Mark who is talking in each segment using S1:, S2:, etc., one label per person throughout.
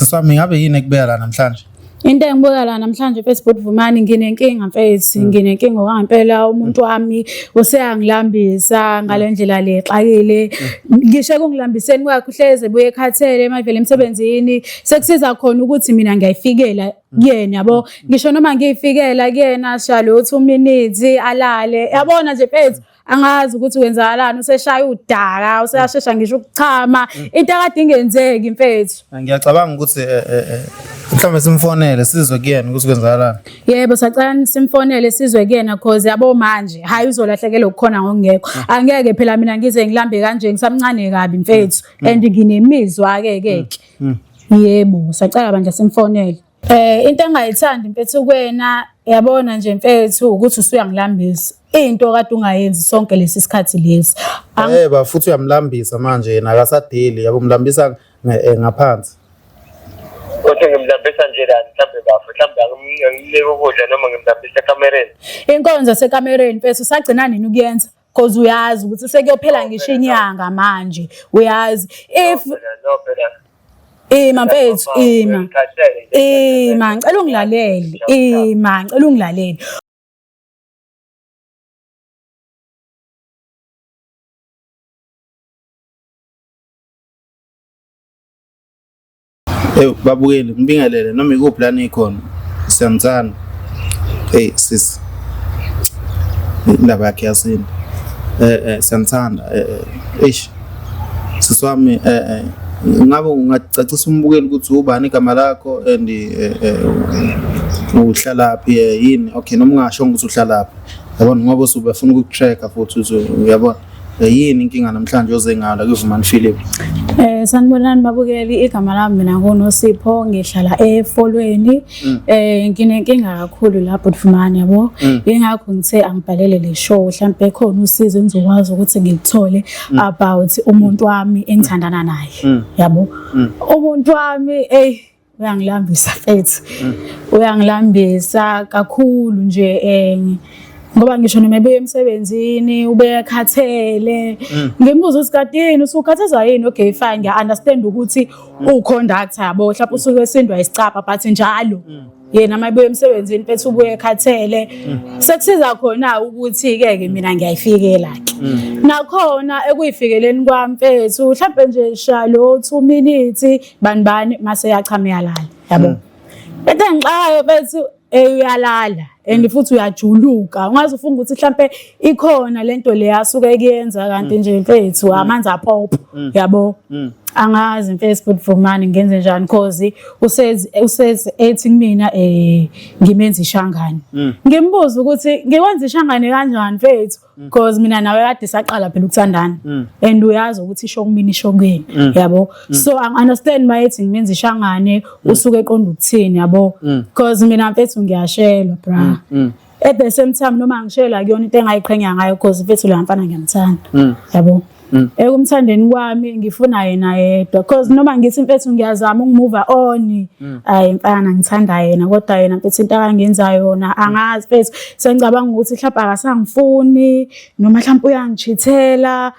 S1: Siswami ngabe yini ekubeka la namhlanje?
S2: Into engibuka la namhlanje Facebook Vumani nginenkinga mfethu nginenkinga ngempela umuntu wami useyangilambisa ngalendlela lexakile ngisho kungilambiseni kwakhe uhleze buye ekhathele emavele emsebenzini sekusiza khona ukuthi mina ngiyayifikela kuyena yabo ngisho noma ngiyifikela kuyena shalo 2 minutes alale yabona nje mfethu angazi ukuthi wenzakalani useshaya udaka useyashesha ngisho ukuchama into akade ingenzeki mfethu
S1: ngiyacabanga ukuthi mhlawumbe simfonele sizwe kuyena ukuthi kwenzakalani.
S2: Yebo sacela simfonele sizwe kuyena cause yabo manje hayi uzolahlekelwa ukukhona ngokungekho angeke phela mina ngize ngilambe kanje ngisamncane kabi mfethu and nginemizwa ke yebo sacela manje simfonele into engayithandi mfethu kuwena yabona nje mfethu ukuthi usuyangilambisa into kade ungayenzi sonke lesi sikhathi lesi
S1: yebo futhi uyamlambisa manje yena akasadeli yabo umlambisa ngaphansi
S3: Kodwa ngimlambisa nje la mhlambe bafu mhlambe ngimleke ukudla noma ngimlambisa ekamereni
S2: inkonzo sekamereni mfethu sagcina nini ukuyenza cause uyazi ukuthi sekuyophela ngisho inyanga manje uyazi if mfethu ngicela ungilalele ngicela ungilalele
S1: babukeli ngibingelele noma ikuplan ikhona siyamthanda sis indaba yakhe yasini siyamthanda siswami ngabe ungacacisa umbukeli ukuthi ubani igama lakho and uhlalaphi yini okay noma ungasho ukuthi uhlalaphi yabona ngoba usubefuna ukutracker futhi uyabona yini inkinga namhlanje ozengala kuVumani Philip
S2: sanibonani babukeli igama lami mina ngoNosipho ngihlala efolweni nginenkinga kakhulu lapho Vumani yabo ingakho ngithe angibhalele le show mhlambe khona usizo engizokwazi ukuthi ngikuthole about umuntu wami engithandana naye yabo umuntu wami uyangilambisa mfethu uyangilambisa kakhulu nje ngoba ngisho noma ebuye emsebenzini ube ekhathele ngimbuza ukuthi kadini usukhathazwa yini okay fine ngiya understand ukuthi uconductor yabo mhlawumbe usuke esindwa isicapha but njalo yena mayibuye emsebenzini mfethu ubuye ekhathele sekusiza khona ukuthi ke mina ngiyayifikela ke nakhona ekuyifikeleni kwami mfethu mhlawumbe nje shalo 2 minutes bani mase yachama yalala yabo bese ngixayo mfethu uyalala and futhi uyajuluka ungaze ufunga ukuthi mhlambe ikhona lento le yasuke kuyenza kanti nje mfethu amanzi apop yabo angazi Facebook Vumani ngenze njani cause useze ethi mina ngimenza ishangane ngimbuza ukuthi ngikwenza ishangane kanjani mfethu cause mina nawe kade saqala phela ukuthandana and uyazi ukuthi isho kumina isho kuyena yabo so I understand mayethi ngimenza ishangane usuke eqonda ukuthini yabo cause mina mfethu ngiyashelwa bra at the same time noma ngishela kuyona into engayiqhenya ngayo cause mfethu lo mfana ngiyamthanda yabo ekumthandeni kwami ngifuna yena yedwa cause noma ngithi mfethu ngiyazama ukmove on hayi mfana ngithanda yena kodwa yena mfethu into akangenza yona angazi mfethu sengicabanga ukuthi mhlawumbe akasangifuni noma mhlawumbe uyangichithela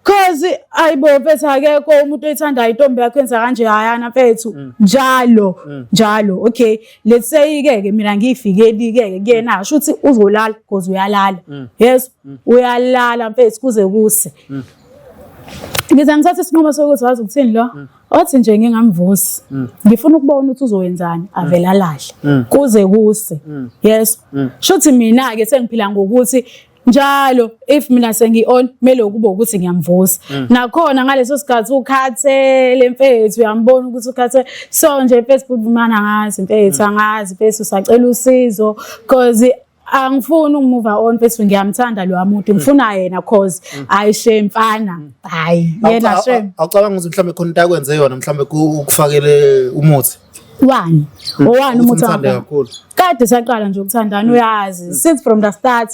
S2: cause ayibo mfethu akekho umuntu oyithanda intombi yakhe enza kanje hayana mfethu njalo okay let's say ke mina ngiyifikeli ke kuyena asho ukuthi uzolala cause uyalala yes uyalala mfethu kuze kuse ngize ngithathe isinqumo sokuthi wazi ukuthini lo othi nje ngingamvusi ngifuna ukubona ukuthi uzowenzani avela alahle kuze kuse yes shothi mina ke sengiphila ngokuthi njalo if mina sengi-on kumele kube ukuthi ngiyamvusa nakhona ngaleso sikhathi ukhathele mfethu uyambona ukuthi ukhathele so nje Facebook Vumani angazi mfethu usacela usizo cause angifuni ukmove on mfethu ngiyamthanda lo muntu ngifuna yena cause ayishe mfana hayi yena shame
S1: awucabanga ukuthi mhlambe khona into akwenze yona mhlambe ukufakele umuthi
S2: one umuthi kakhulu kade saqala nje ukuthandana uyazi since from the start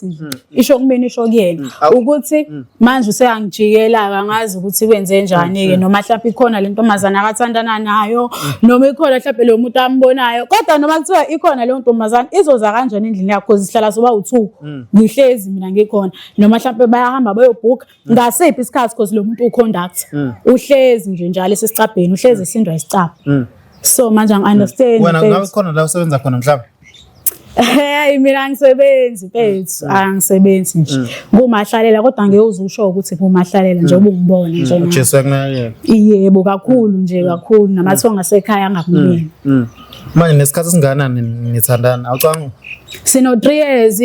S2: isho kumina isho kuyena ukuthi manje useyangijikela angazi ukuthi kwenze njani ke noma mhlawumbe ikhona le ntombazana akathandana nayo noma ikhona mhlawumbe lo muntu ambonayo kodwa noma kuthiwa ikhona le ntombazana izoza kanjani endlini yakho sihlala soba u2 ngihlezi mina ngikhona noma mhlawumbe bayahamba bayobhuka ngasiphi isikhathi cause lo muntu uconductor uhlezi nje njalo esicabheni uhlezi esindwa isicapha So manje angi-understand
S1: wena ngabe khona la usebenza khona mhlawumbe
S2: hey mina angisebenzi mfethu angisebenzi nje kumahlalela kodwa ngeke uzusho ukuthi kumahlalela njengoba ungibona nje
S1: uJesu akunakekela
S2: yebo kakhulu nje kakhulu namathonga asekhaya angakumini
S1: manje nesikhathi singanani nithandana awucanga
S2: sino 3 years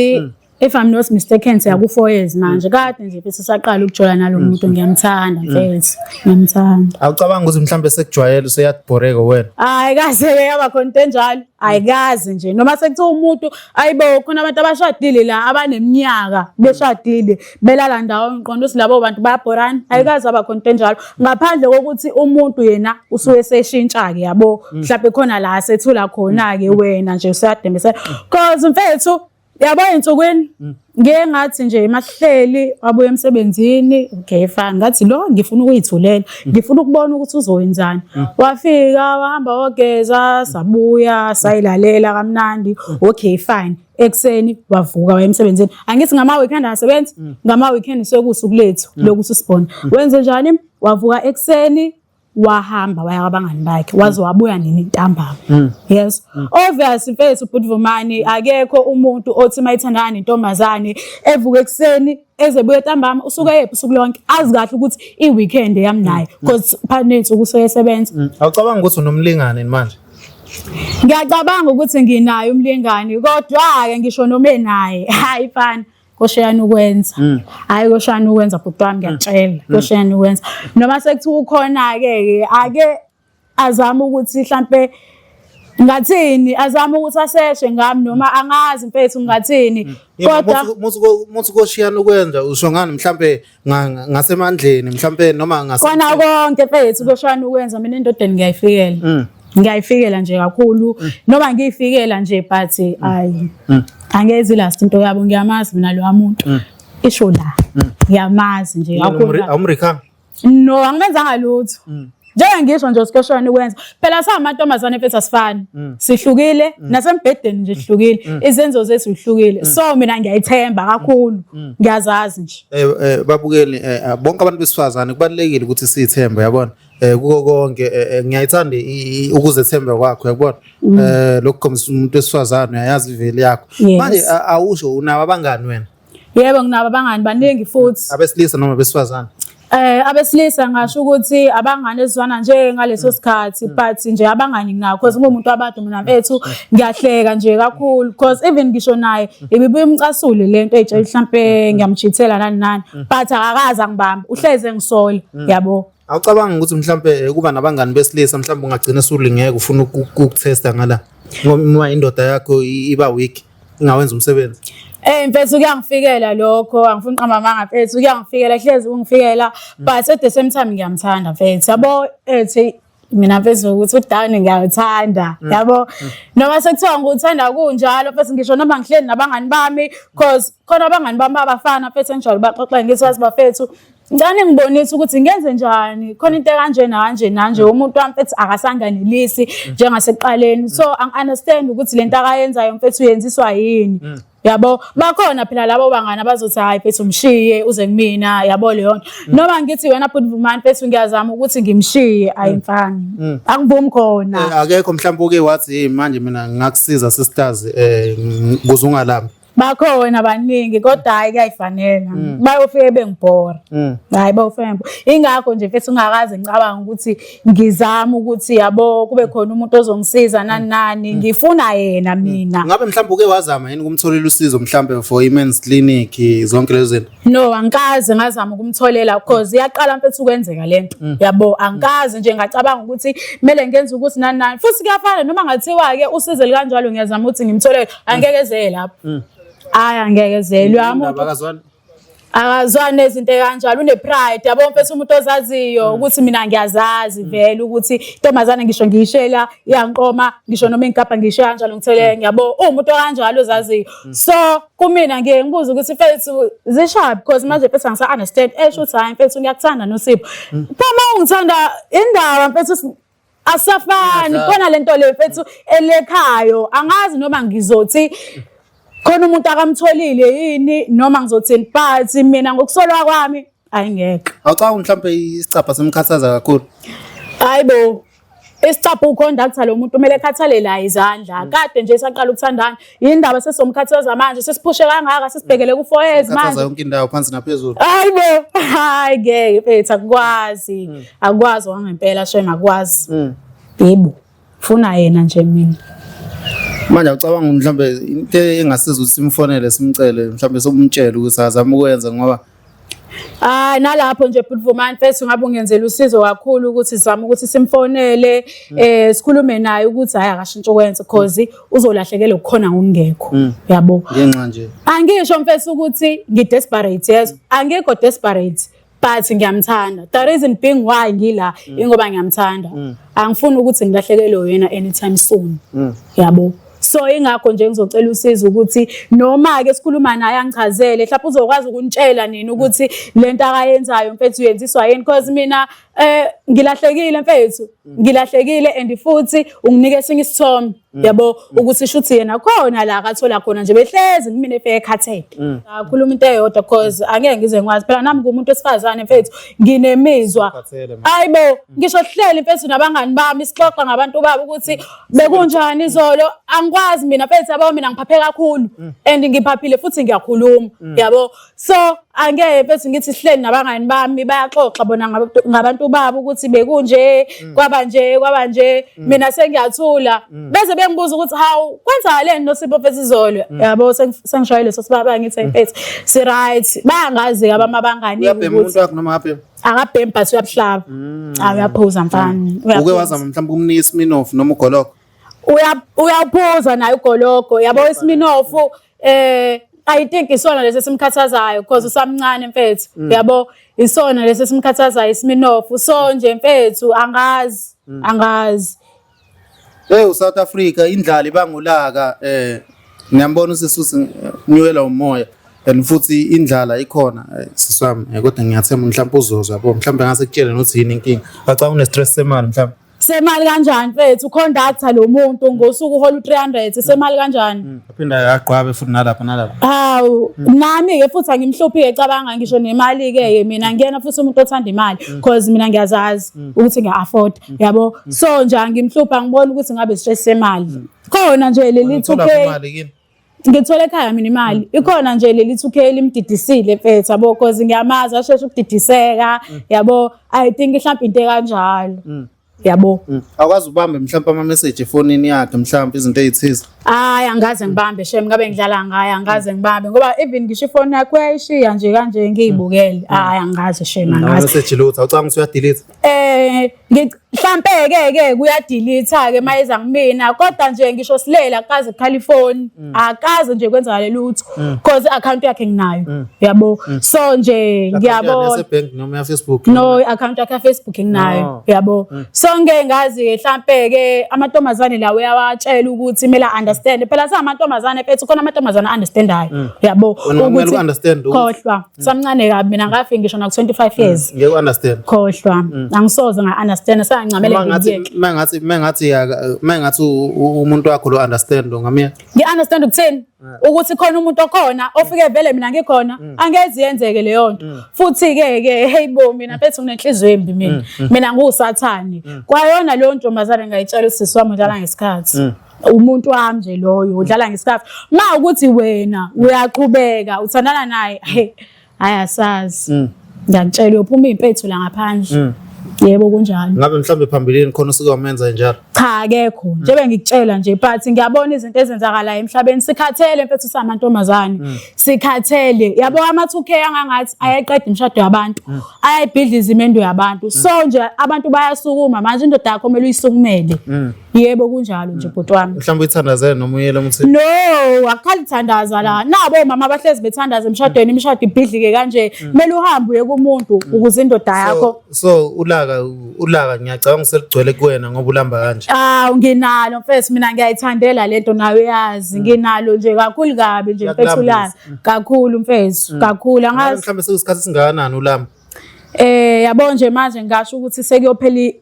S2: if I'm not mistaken siyaku 4 years manje kade nje bese saqala ukujola nalomuntu ngiyamthanda mfethu ngiyamthanda
S1: awucabanga ukuthi mhlambe sekujwayele useyadboreka wena
S2: hayi kaze yaba khona enjalo ayikazi nje noma sekuthiwa umuntu ayibo khona abantu abashadile la abaneminyaka beshadile belala ndawo ngiqonda ukuthi labo bantu bayabhorana ayikazi aba khona enjalo ngaphandle kokuthi umuntu yena usuke seshintsha ke yabo mhlawumbe khona la sethula khona ke wena nje usiyadembesela cause mfethu yabo insukwini ngeke ngathi nje emahleli wabuya emsebenzini okay fine ngathi lo ngifuna ukuyithulela ngifuna ukubona ukuthi uzowenzani wafika wahamba wogeza sabuya sayilalela kamnandi okay fine ekseni wavuka waya emsebenzini angithi ngama weekend asebenza ngama weekend sokusuku lethu lokuthi sibona wenze njani wavuka ekseni wahamba waya abangani bakhe waze wabuya nini ntambama yes obviously mfethu Bhut'Vumani akekho umuntu othi mayithandana nentombazane evuka ekseni ezebuya ntambama usuke yephi usuku lonke azi kahle ukuthi iweekend yami naye because partners ukusebenza
S1: awucabanga ukuthi unomlingane manje
S2: ngiyacabanga ukuthi nginayo umlingani kodwa ke ngisho noma enaye hayi fana koshiyani ukwenza hayi koshiyani ukwenza bhuti wami ngiyatshela koshiyani ukwenza noma sekuthiwa ukhona ke ake azama ukuthi mhlambe ngathini azama ukuthi aseshe ngami noma angazi mfethu ngathini kodwa
S1: muthi koshiyani ukwenza usho ngani mhlambe ngasemandleni mhlambe noma ngase
S2: kona konke mfethu koshiyani ukwenza mina indodeni ngiyayifikela ngiyayifikela nje kakhulu noma ngiyifikela nje but ayi angezi last into yabo ngiyamazi mina lo muntu isho la ngiyamazi nje kakhulu
S1: awumrikha
S2: no angenzanga lutho njengoba ngisho nje usikhoshwana ukwenza phela samantombazane mfethu asifani sihlukile nasembhedeni nje sihlukile izenzo zethu zihlukile so mina ngiyayithemba kakhulu ngiyazazi nje
S1: babukeli bonke abantu besifazane kubalekile ukuthi sithembe yabona kuko konke ngiyayithanda ukuzethemba kwakho yabona lokukhombisa umuntu wesifazane uyayazi iveli yakho manje awusho unaba abangani wena
S2: yebo nginaba abangani baningi futhi
S1: abesilisa noma besifazane
S2: abesilisa ngasho ukuthi abangani ezwana nje ngaleso sikhathi but nje abangani ngakho because umuntu abantu mina mfethu ngiyahleka nje kakhulu because even ngisho naye ibibuye imcasule lento ejele mhlambe ngiyamchithela nani nani but akakazi angibamba uhleze ngisola yabo
S1: awucabanga ukuthi mhlambe kuba nabangani besilisa mhlambe ungagcina usulingeke ufuna ukutesta ngala ngoba indoda yakho iba weak ingawenza umsebenzi
S2: mfethu kuyangifikela lokho angifuni qamba manga mfethu kuyangifikela hlezi ungifikela but at the same time ngiyamthanda mfethu yabo ethi mina mfethu ukuthi uDani ngiyawuthanda yabo noma sekuthiwa ngikuthanda kunjalo mfethu ngisho noma ngihleli nabangani bami because khona abangani bami abafana mfethu njalo baxoxa ngithi wazi bafethu ngane ngibonisa ukuthi ngenze njani khona into kanje nanje nanje umuntu wami mfethu akasanganelisi njengasekuqaleni so angi-understand ukuthi lento akayenzayo mfethu uyenziswa yini yabo bakhona phela labo bangani abazothi hayi mfethu umshiye uze kumina yabo leyo noma ngithi wena Bhut'Vumani mfethu ngiyazama ukuthi ngimshiye ayimfani angivumi khona
S1: akekho mhlawumbe uke wathi manje mina ngakusiza sisters ukuze ungalami
S2: bakhona abaningi kodwa hayi kuyayifanela bayofike bengibhora hayi bayofike ingakho nje mfethu ungakaze ngicabanga ukuthi ngizama ukuthi yabo kube khona umuntu ozongisiza nani nani ngifuna yena mina
S1: ngabe mhlawumbe uke wazama yini kumtholela usizo mhlawumbe for women's clinic zonke lezo zinto
S2: no angikaze ngazama ukumtholela because iyaqala mfethu ukwenzeka lento yabo angikaze nje ngacabanga ukuthi kumele ngenze ukuthi nani nani futhi kuyafana noma ngathiwa ke usize likanjalo ngiyazama ukuthi ngimtholele angeke lapho ayangekezelwe umuntu akazwana izinto kanjalo une pride yabo mfethu umuntu ozaziyo ukuthi mina ngiyazazi vele ukuthi intombazane ngisho ngiyishela iyanqoma ngisho noma ingikapha ngiyishela kanjalo ngitheleke yabo umuntu kanjalo ozaziyo so kumina ngeke ngibuza ukuthi mfethu zisharp because manje mfethu angisa understand esho time mfethu ngiyakuthanda noSipho phama ungithanda indawo mfethu asafani khona lento le mfethu elekhayo angazi noma ngizothi khona umuntu akamtholile yini noma ngizothini but mina ngokusolwa kwami ayingeke
S1: awucabanga mhlawumbe isicapha semkhathaza kakhulu
S2: hayibo Isicapha uconductor lo muntu kumele ekhathale la izandla. Kade nje saqala ukuthandana. Yindaba sesomkhathaza manje sesiphushe kangaka sesibhekele ku 4 years
S1: Ukhathaza
S2: manje.
S1: yonke indawo phansi naphezulu.
S2: Hayibo, hayi ngeke mfethu akwazi. Akwazi wangempela shema akwazi. Yebo. Funa yena nje mina.
S1: Manje ucabanga mhlambe into engasiza ukuthi simfonele simcele mhlambe somtshela ukuthi azame ukwenza ngoba
S2: nalapho nje Phumani mfethu ngabe ungenzela usizo kakhulu ukuthi sizame ukuthi simfonele sikhulume naye ukuthi hayi akashintshe ukwenza because uzolahlekelwa ukukhona ngomngekho yabo
S1: ngenxa nje
S2: angisho mfethu ukuthi ngidesperate yes angikho desperate but ngiyamthanda the reason being why ngila ingoba ngiyamthanda angifuni ukuthi ngilahlekelwe yena anytime soon yabo so ingakho nje ngizocela usizo ukuthi noma ke sikhuluma naye angichazele mhlawumbe uzokwazi ukunitshela nini ukuthi lento akayenzayo mfethu uyenziswa yini because mina ngilahlekile mfethu ngilahlekile and futhi unginike esinye isithombe yabo ukuthi shuthi yena khona la akathola khona nje behlezi kumina efike ekhathele kakhuluma into eyodwa because angeke ngize ngwazi phela nami ngumuntu wesifazane mfethu nginemizwa hayibo ngisho hleli mfethu nabangani bami sixoxa ngabantu babo ukuthi bekunjani izolo angikwazi mina mfethu yabo mina ngiphaphe kakhulu and ngiphaphile futhi ngiyakhuluma yabo so angeke mfethu ngithi sihleli nabangani bami bayaxoxa bona ngabantu babo ukuthi bekunje kwaba nje mina sengiyathula bese bengibuza ukuthi hawu kwenzakaleni noSipho mfethu izolo yabo sengishayile sosibaba ngithi mfethu si right bayangazi abama abangani
S1: ukuthi umuntu wakho noma ngabe
S2: akabhemi but uyabuhlaba uyaphuza mfana
S1: uke wazama mhlawumbe umnika iSmirnoff noma ugoloko
S2: uyaphuza naye ugoloko yabo iSmirnoff I think isona lesi simkhathazayo because usamncane mfethu yabo isona lesi simkhathazayo iSmirnoff so nje mfethu angazi
S1: uSouth Africa indlala ibangulaka ngiyambona usisusi nyuwela umoya and futhi indlala ikhona siswami kodwa ngiyathemba mhlawumbe uzozwa yabo mhlawumbe ngase kutshele nothi yini inkinga acaba une stress semali mhlawumbe
S2: semali kanjani mfethu conductor lo muntu ngosuku uhola u300 semali kanjani
S1: aphinda yaqhwabe futhi nalapha
S2: hawu nami ke futhi angimhluphi ecabanga ngisho nemali ke mina ngiyena futhi umuntu othanda imali because mina ngiyazazi ukuthi ngiya-afford yabo so nje angimhlupha ngibona ukuthi ngabe stress semali khona nje leli 2K ngithola ekhaya mina imali ikhona nje leli 2K limdidisile mfethu yabo because ngiyamazi asheshe ukudidiseka yabo I think mhlawumbe into kanjalo yabo
S1: akwazi ubambe mhlawumbe ama message efonini yakhe mhlawumbe izinto ezithize
S2: hayi angaze ngibambe shem ngabe ngidlala ngaye angaze ngibambe ngoba even ngisho ifoni yakho uyayishiya nje kanje ngiyibukele hayi angaze shem angaze
S1: message lutho awucanga ukuthi uyadelete
S2: mhlambe ke kuyadelete ke mayeza ngimina kodwa nje ngisho silela akaze California akaze nje kwenzakala lutho because account yakhe nginayo yabo so nje ngiyabona
S1: yasebank noma ya Facebook
S2: no account yakhe Facebook nginayo yabo so ngeke ngazi mhlambe ke amantombazane lawo uyawatshela ukuthi kumele understand phela samantombazane mfethu khona amantombazane understandayo yabo
S1: ukuthi understand
S2: khohlwa samncane kabi mina ngafika ngisho na 25 years
S1: ngeke understand
S2: khohlwa angisoze nga understand sangincamele
S1: mangathi umuntu wakho lo understand ngamia
S2: ngi understand ukutheni ukuthi khona umuntu okhona ofike vele mina ngikhona angeze yenzeke leyo nto futhi ke hey mina mfethu nginenhliziyo embi mina ngusathani kwayona leyo ntombazane ngayitshela usisi wami udlala ngesikhathi umuntu wami nje loyo udlala ngesikhathi ma ukuthi wena uyaqhubeka uthandana naye ayasazi ngiyantshela uphuma impethu la ngaphandle yebo kunjalo
S1: ngabe mhlambe phambilini khona usukwamenza njalo
S2: cha akekho njengoba ngikutshela nje but ngiyabona izinto ezenzakala emhlabeni sikhathele mfethu samantombazane sikhathele yabo ama 2K angangathi ayayiqeda imshado yabantu ayayibhidliza imendo yabantu so nje abantu bayasukuma manje indoda yakho kumele uyisukumele yebo kunjalo nje bhuti wami
S1: mhlawumbe ithandazele noma uyele umthe
S2: no akalithandaza la nabo mama abahlezi bethandaza emshadweni imshado ibhidlike kanje kumele uhambe uye kumuntu ukuze indoda yakho
S1: so ulaka ngiyacabanga useligcwele kuwena ngoba ulamba kanje
S2: nginalo mfethu mina ngiyayithandela lento nawe yazi nginalo nje kakhulu kabi nje mfethu la kakhulu mfethu kakhulu angazi
S1: mhlawumbe sekusikhathi singakanani ulamba
S2: yabo nje manje ngasho ukuthi sekuyophela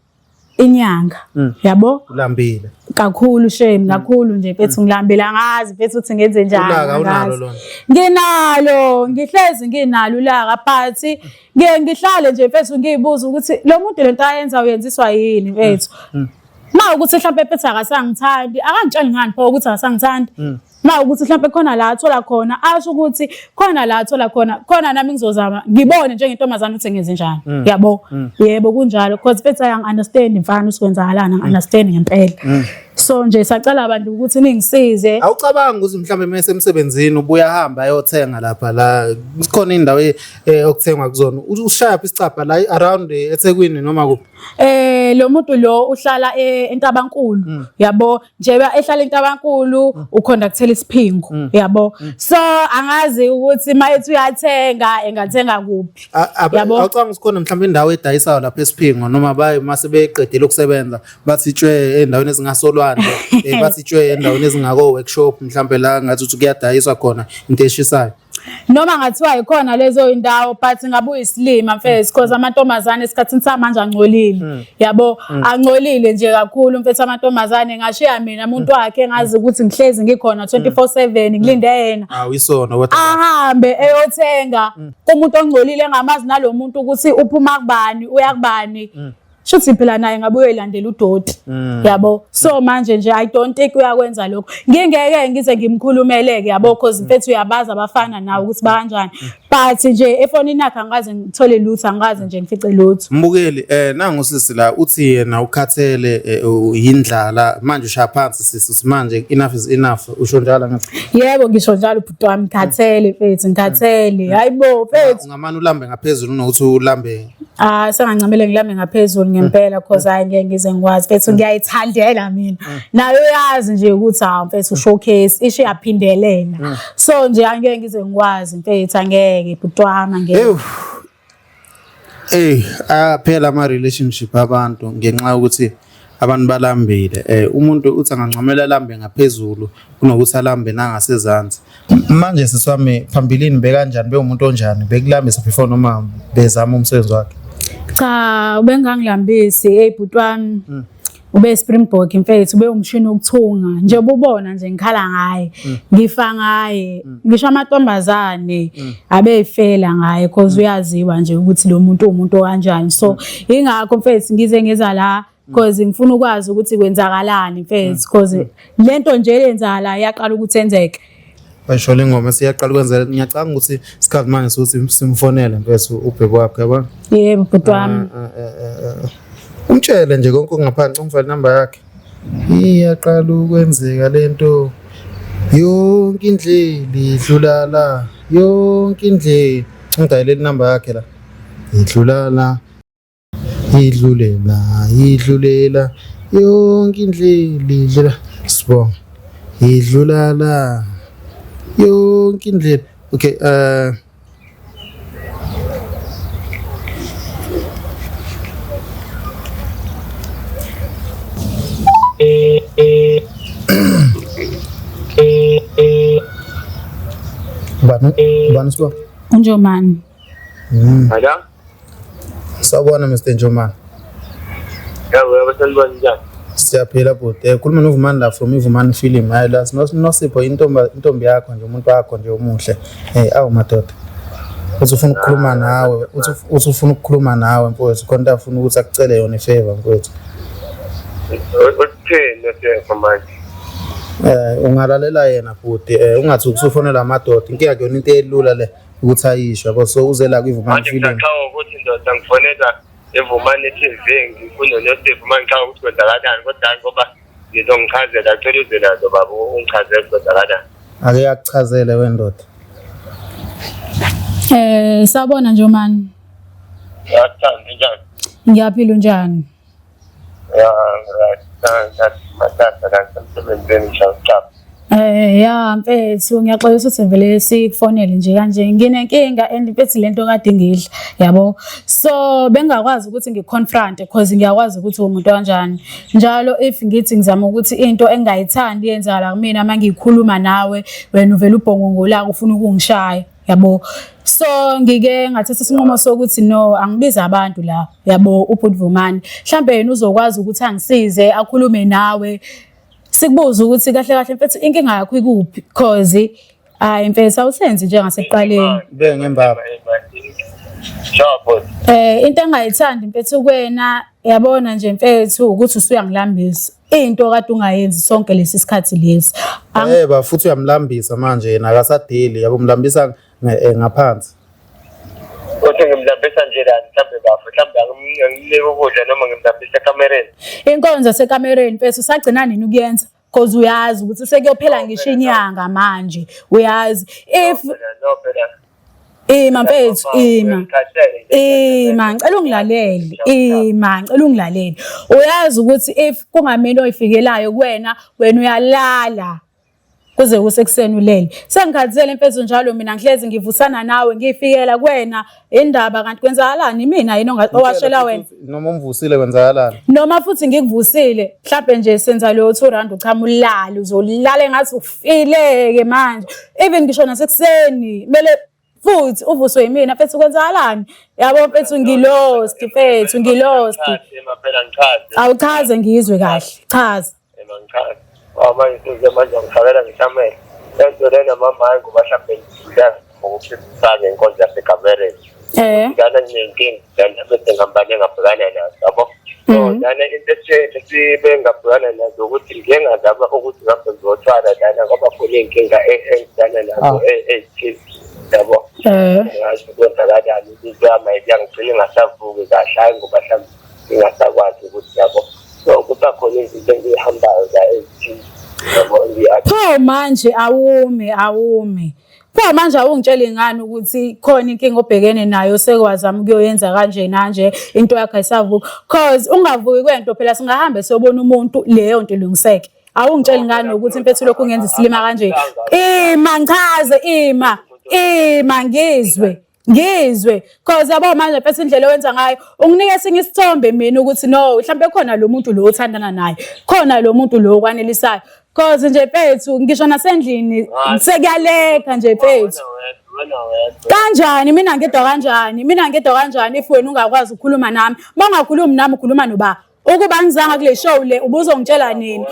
S2: inyanga yabo
S1: ulambile
S2: kakhulu shame kakhulu nje mfethu ngilambile angazi mfethu uthi ngenze njani
S1: ulaka unalo lona
S2: nginalo ngihlezi nginalo ulaka but ngihlale nje mfethu ngiyibuza ukuthi lo muntu lento ayenza uyenziswa yini mfethu Ma ukuthi mhlawumbe phethe akasangithandi akangitsheli ngani pho ukuthi akasangithandi ma ukuthi mhlawumbe khona la athola khona asho ukuthi khona la athola khona nami ngizozama ngibone njengentombazana ukuthi ngenze njani yabo yebo kunjalo because phethe ayang understand mfana usikwenzakalana understand ngempela so nje sacela abantu ukuthi ningisize
S1: awucabanga ukuthi mhlawumbe mase emsebenzini ubuya hamba ayothenga lapha la kukhona indawo okuthengwa kuzona ushaya phi isicapha la around eThekwini noma kuphi
S2: lo muntu lo uhlala eNtabankulu yabo nje ehlala eNtabankulu uconductela isiphingo yabo so angazi ukuthi mayethi uyathenga engathenga kuphi
S1: yabo awucabanga ukuthi khona mhlawumbe indawo edayisayo lapha esiphingo noma baye mase beqedile ukusebenza bathitshwe endaweni ezingasolwandle bathitshwe endaweni ezingako workshop mhlawumbe la ngathi uthi kuyadayiswa khona into eshisayo
S2: noma ngathiwa ikhona lezo indawo but ngabuye isilima mfethu because amantombazane esikhathini samanje angcolile yabo angcolile nje kakhulu mfethu amantombazane ngashiya mina umuntu wakhe ngazi ukuthi ngihlezi ngikhona 24/7 ngilinde yena
S1: awisona kodwa
S2: ahambe eyothenga umuntu ongcolile engamazi nalomuntu ukuthi uphuma kubani uya kubani shuthi phela naye ngabuye elandela udoti yabo so manje nje I don't think uyakwenza lokho ngingeke ngize ngimkhulumeleke yabo because mfethu uyabaza abafana nawe ukuthi bakanjani but nje efonini yakhe angaze ngithole lutho angaze nje ngifice lutho
S1: mbukeli nangu sisi la uthi yena ukhathele yindlala manje ushaya phansi sisi manje enough is enough usho njalo ngathi
S2: yebo ngisho njalo bhuti wami ngikhathele mfethu ngikhathele hayibo mfethu
S1: ungamani ulambe ngaphezulu unokuthi ulambe
S2: sengancamele ngilambe ngaphezulu ngempela because ngeke ngize ngikwazi mfethu ngiyayithandela mina nayo yazi nje ukuthi mfethu showcase isho yaphindelela so nje angeke ngize ngikwazi mfethu angeke butwama ngeke
S1: phela ama relationship abantu ngenxa ukuthi abantu balambile umuntu uthi angancamela lambe ngaphezulu kunokuthi alambe nangasezansi manje siswami phambilini bekanjani bekumuntu onjani bekulambisa before noma bezama umsebenzi wakhe
S2: cha ubengangilambisi butwami ube Springbok mfethu ube umshini wokuthunga nje ubona nje ngikhala ngaye ngifa ngaye ngisho amantombazane abeyifela ngaye because uyaziwa nje ukuthi lo muntu umuntu kanjani so ingakho mfethu ngize ngeza la because ngifuna ukwazi ukuthi kwenzakalani mfethu because lento nje lenzala yaqala ukuthi enzeke
S1: basho lengoma siyaqala ukwenza ngiyacanga ukuthi isikhathi manje sokuthi simfonele mfethu ubheko wakhe yabo
S2: yebo butwami
S1: umtshele nje konke ngaphansi umfana number yakhe iyaqala ukwenzeka lento yonke indlela idlula la yonke indlela ngidayile number yakhe la idlula la idlulela yonke indlela idlula sibonga idlula la yonke indlela okay Bana swa.
S2: Njomani.
S3: Ada?
S1: Sawubona Mr. Njomani.
S3: Yebo, yabasanibona njani?
S1: Siyaphila bhuti. Khuluma noVumani la from iVumani film. Hayi la nosipho intombi yakho nje umuntu wakho nje omuhle. Awu madoda. Uthi ufuna ukukhuluma nawe, uthi ufuna ukukhuluma nawe mfowethu. Khona ufuna ukuthi akucele yona ifavor mfowethu.
S3: Uthini nje manje?
S1: Ungalalela yena futhi ungathi ukusufonela amadoda inkinga kuyona into elula le ukuthi ayisho yabo so uze la kwiVumani film
S3: manje ngicela ukuthi ndoda ngifonela eVumani TV ngifuna noSipho manje ngicela ukuthi kwenzakalani kodwa ngoba ngizongichazela acela uzela lo baba ungichazele kwenzakalani
S1: ake yakuchazele wendoda
S2: Sawubona Njomani
S3: yathanda njani
S2: ngiyaphila njani ya mfethu ngiyaxolisa ukuthi vele sikufonele nje kanje nginenkinga and mfethu lento kade ngidla yabo so bengakwazi ukuthi ngiconfront because ngiyakwazi ukuthi umuntu kanjani njalo if ngithi ngizama ukuthi into engayithandi yenzala kumina mangiyikhuluma nawe wena uvela ubhongo la ufuna ukungishaya yabo so ngike ngathatha isinqumo sokuthi no angibiza abantu la yabo ubhuti Vumani mhlambe yena uzokwazi ukuthi angisize akhulume nawe sikubuza ukuthi kahle kahle mfethu inkinga yakho ikuphi because mfethu awusenzi nje ngasekuqaleni
S1: bengembaba
S3: Sure.
S2: Into engayithandi mfethu kuwena yabona nje mfethu ukuthi usuyangilambisa. Into kade ungayenzi sonke lesi sikhathi lesi.
S1: Ba futhi uyamlambisa manje yena akasadeli yabo mlambisa ngaphansi.
S3: Uthi ngimlambisa nje la mhlambe bafu mhlambe angimnike ukudla noma ngimlambisa ekamereni.
S2: Inkonzo yasekamereni mfethu usagcina nini ukuyenza? Cause uyazi ukuthi sekuyophela ngisho inyanga manje. Uyazi if
S3: no phela
S2: mfethu ngicela ungilalele ngicela ungilalele uyazi ukuthi if kungamini oyifikelayo wena uyalala kuze kusekuseni ulele sengikhathele mfethu njalo mina ngihlezi ngivusana nawe ngifikela kuwena indaba kanti kwenzakalani mina yini owashela wena
S1: noma umvusile kwenzakalani
S2: noma futhi ngikuvusile mhlawumbe nje senza lo 2 rand uchama ulala uzolala engathi ufileke manje even ngisho nasekuseni mele futhi uvuswe yimina mfethu kwenzakalani yabo mfethu ngilost
S3: maphela ngichaze
S2: awuchaze ngizwe kahle chaza
S3: ngichaze manje size manje ngikhavela ngisamele lento lena mama hayi ngoba mhlawumbe ngidla ngokuphikisana inkonzo yasekamereni ngana nginenkinga ngana bese ngambane ngabhekana nazo yabo lana into esibe ngabhekana nazo ukuthi ngike ngazama ukuthi ngabe ngizothwala lana ngoba khona inkinga engidana nazo ezithile yabo ngasho kwenzakalani izama ngigcine ngasavuki kahle hayi ngoba mhlawumbe ngingasakwazi ukuthi yabo so kusakhona izinto engihambayo la ezithile yabo
S2: pho manje awume pho manje awungitshela ingane ukuthi khona inkinga obhekene nayo sekwazama ukuyoyenza kanje nanje into yakhe ayisavuki cause ungavuki kwento phela singahambe siyobona umuntu leyo nto ilungiseke awungitshela ingane ukuthi mfethu lokhu ungenza isilima kanje ngichaze ngizwe cause yabo manje mfethu indlela owenza ngayo unginike esinye isithombe mina ukuthi no mhlambe khona lo muntu lo othandana naye khona lo muntu lo okwanelisayo cause nje mfethu ngisho nasendlini sekuyaleka nje mfethu kanjani mina ngedwa kanjani if wena ungakwazi ukukhuluma nami bangakhulumi nami ukhuluma noba ukuba ngizanga kule show le ubuzongitshela nini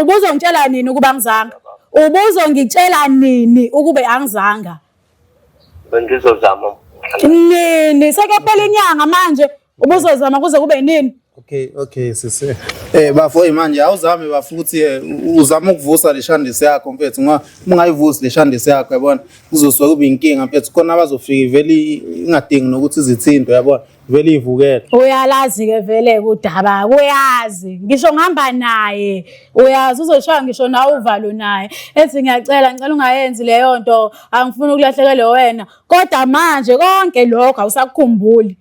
S2: ubuzongitshela nini ukuba ngizanga ubuzongitshela nini ukube angizanga
S3: bengizozama
S2: nini sekuphela inyanga manje ubuzozama kuze kube nini
S1: okay sisi bafo manje awuzame bafuthi uzama ukuvusa leshandisi yakho mfethu ngoba ungayivusi leshandisi yakho yabona kuzosuka kube inkinga mfethu khona abazofika vele ingadingi nokuthi izithindo yabona vele ivukele
S2: uyalazi ke vele kudaba uyazi ngisho ngihamba naye uyazi uzoshaya ngisho nawe uvalo naye ethi ngiyacela ungayenzi leyo nto angifuni ukulahlekelwa wena kodwa manje konke lokho awusakukhumbuli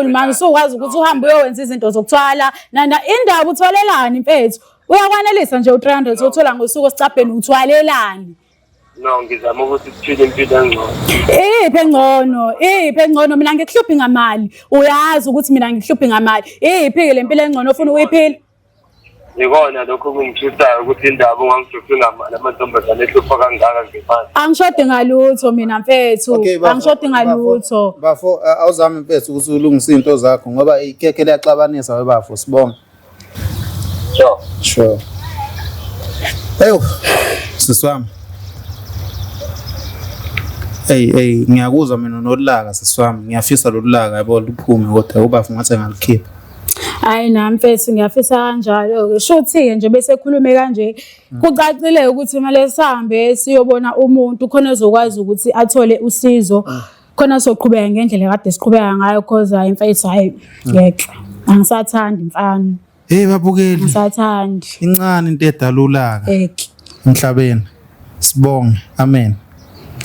S2: manje usukwazi ukuthi uhambe uyowenza izinto zokuthwala indaba uthwalelani mfethu uyakwanelisa nje u300 othola ngosuku osicabheni uthwalelani
S3: no ngizama ukuthi siphile impilo engcono
S2: iphe engcono mina ngikuhluphi ngamali uyazi ukuthi mina ngikuhluphi ngamali iphike lempilo engcono ufuna uyiphila
S3: ikona lokho kungithisayo ukuthi indaba ungangihluphi ngamali amantombazane ehlupha kangaka ngephansi
S2: angishodi ngalutho mina mfethu angishodi ngalutho
S1: bafo awuzame mfethu ukuthi ulungise into zakho ngoba ikhekhe liyaxabanisa webafo sibonga sure eyo siswami ngiyakuzwa mina nolaka siswami ngiyafisa lolaka yabo luphume kodwa ubafo ngathi ngalikhipha
S2: hayi nami mfethu ngiyafisa kanjalo ke shothi nje bese khulume kanje kucacile ukuthi kumele sihambe siyobona umuntu khona ezokwazi ukuthi athole usizo khona soqhubeka ngendlela kade siqhubeka ngayo cause mfethu hayi ngeke angisathandi mfana
S1: babukeli
S2: angisathandi
S1: incane into edala ulaka emhlabeni sibonge amen